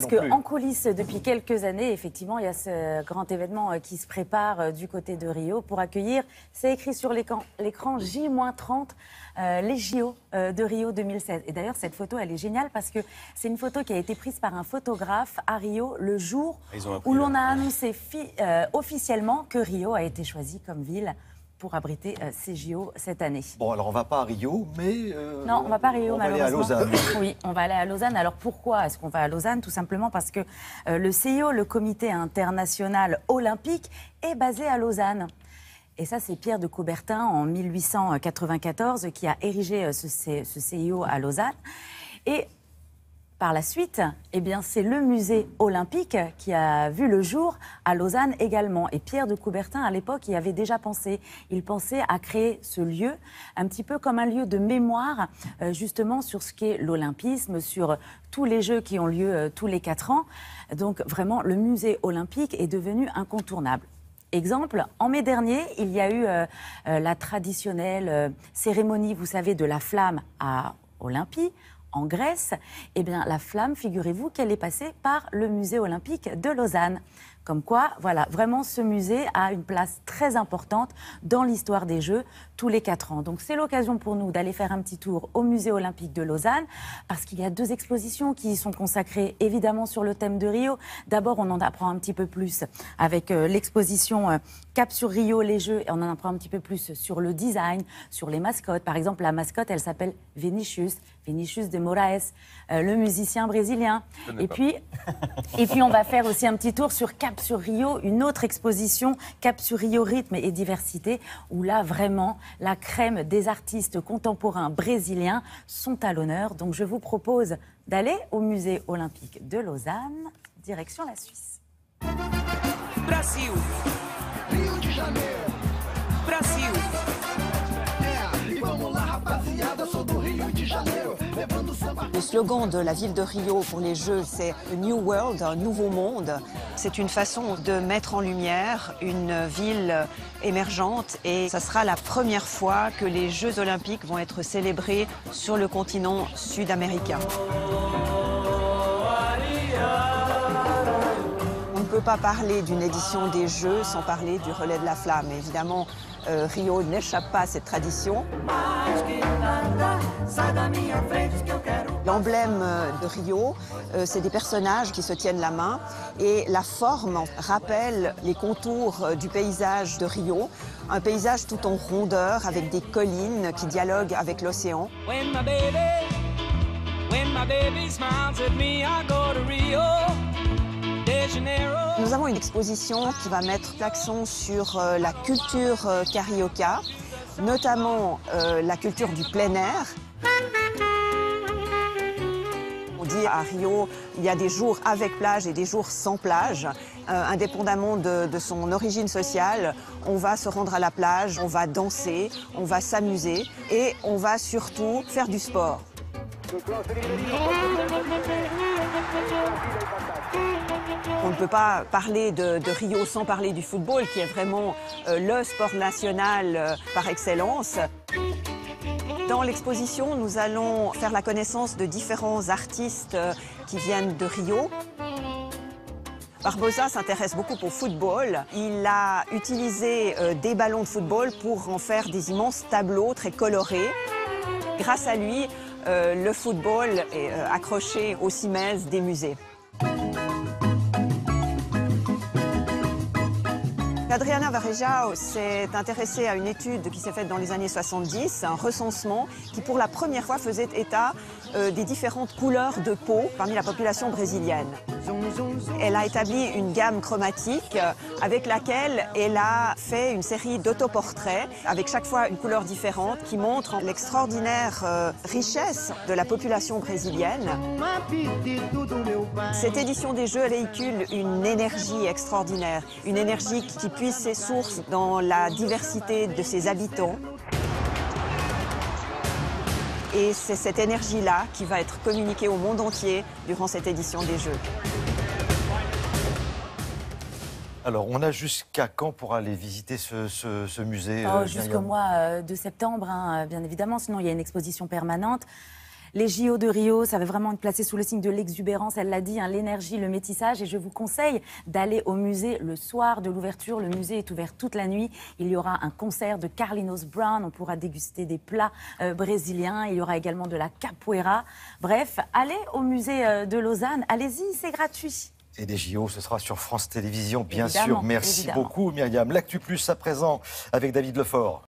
Parce qu'en coulisses, depuis quelques années, effectivement, il y a ce grand événement qui se prépare du côté de Rio pour accueillir, c'est écrit sur l'écran J-30, les JO de Rio 2016. Et d'ailleurs, cette photo, elle est géniale parce que c'est une photo qui a été prise par un photographe à Rio le jour où l'on a annoncé officiellement que Rio a été choisi comme ville pour abriter ces JO cette année. Bon, alors on ne va pas à Rio, mais... non, on ne va pas à Rio, malheureusement. On va aller à Lausanne. Oui, on va aller à Lausanne. Alors pourquoi est-ce qu'on va à Lausanne? Tout simplement parce que le CIO, le Comité international olympique, est basé à Lausanne. Et ça, c'est Pierre de Coubertin, en 1894, qui a érigé ce CIO à Lausanne. Et par la suite, eh bien, c'est le musée olympique qui a vu le jour à Lausanne également. Et Pierre de Coubertin, à l'époque, y avait déjà pensé. Il pensait à créer ce lieu un petit peu comme un lieu de mémoire, justement, sur ce qu'est l'olympisme, sur tous les Jeux qui ont lieu tous les 4 ans. Donc, vraiment, le musée olympique est devenu incontournable. Exemple, en mai dernier, il y a eu la traditionnelle cérémonie, vous savez, de la flamme à Olympie, en Grèce. Eh bien, la flamme, figurez-vous qu'elle est passée par le musée olympique de Lausanne. Comme quoi, voilà, vraiment, ce musée a une place très importante dans l'histoire des Jeux tous les 4 ans. Donc, c'est l'occasion pour nous d'aller faire un petit tour au musée olympique de Lausanne, parce qu'il y a 2 expositions qui y sont consacrées, évidemment, sur le thème de Rio. D'abord, on en apprend un petit peu plus avec l'exposition Cap sur Rio, les Jeux, et on en apprend un petit peu plus sur le design, sur les mascottes. Par exemple, la mascotte, elle s'appelle Vinicius de Moraes, le musicien brésilien. Et puis, on va faire aussi un petit tour sur Cap sur Rio, une autre exposition, Cap sur Rio, rythme et diversité, où là, vraiment, la crème des artistes contemporains brésiliens sont à l'honneur. Donc, je vous propose d'aller au musée olympique de Lausanne, direction la Suisse. Brasil. Rio de Janeiro. Brasil. Le slogan de la ville de Rio pour les Jeux, c'est « New World », un nouveau monde. C'est une façon de mettre en lumière une ville émergente et ça sera la première fois que les Jeux olympiques vont être célébrés sur le continent sud-américain. On ne peut pas parler d'une édition des Jeux sans parler du relais de la flamme. Évidemment, Rio n'échappe pas à cette tradition. L'emblème de Rio, c'est des personnages qui se tiennent la main et la forme rappelle les contours du paysage de Rio, un paysage tout en rondeur avec des collines qui dialoguent avec l'océan. Nous avons une exposition qui va mettre l'accent sur la culture carioca, notamment la culture du plein air. On dit à Rio, il y a des jours avec plage et des jours sans plage. Indépendamment de son origine sociale, on va se rendre à la plage, on va danser, on va s'amuser et on va surtout faire du sport. On ne peut pas parler de Rio sans parler du football, qui est vraiment le sport national par excellence. Dans l'exposition, nous allons faire la connaissance de différents artistes qui viennent de Rio. Barbosa s'intéresse beaucoup au football. Il a utilisé des ballons de football pour en faire des immenses tableaux très colorés. Grâce à lui, le football est accroché aux cimaises des musées. Adriana Varejão s'est intéressée à une étude qui s'est faite dans les années 70, un recensement qui pour la première fois faisait état des différentes couleurs de peau parmi la population brésilienne. Elle a établi une gamme chromatique avec laquelle elle a fait une série d'autoportraits avec chaque fois une couleur différente qui montre l'extraordinaire richesse de la population brésilienne. Cette édition des Jeux véhicule une énergie extraordinaire, une énergie qui puise ses sources dans la diversité de ses habitants. Et c'est cette énergie-là qui va être communiquée au monde entier durant cette édition des Jeux. Alors, on a jusqu'à quand pour aller visiter ce musée Jusqu'au mois de septembre, hein, bien évidemment. Sinon, il y a une exposition permanente. Les JO de Rio, ça va vraiment être placé sous le signe de l'exubérance, elle l'a dit, hein, l'énergie, le métissage. Et je vous conseille d'aller au musée le soir de l'ouverture. Le musée est ouvert toute la nuit. Il y aura un concert de Carlinhos Brown. On pourra déguster des plats brésiliens. Il y aura également de la capoeira. Bref, allez au musée de Lausanne. Allez-y, c'est gratuit. Et les JO, ce sera sur France Télévisions, bien Évidemment, sûr. Merci évidemment. beaucoup, Myriam. L'Actu Plus à présent avec David Lefort.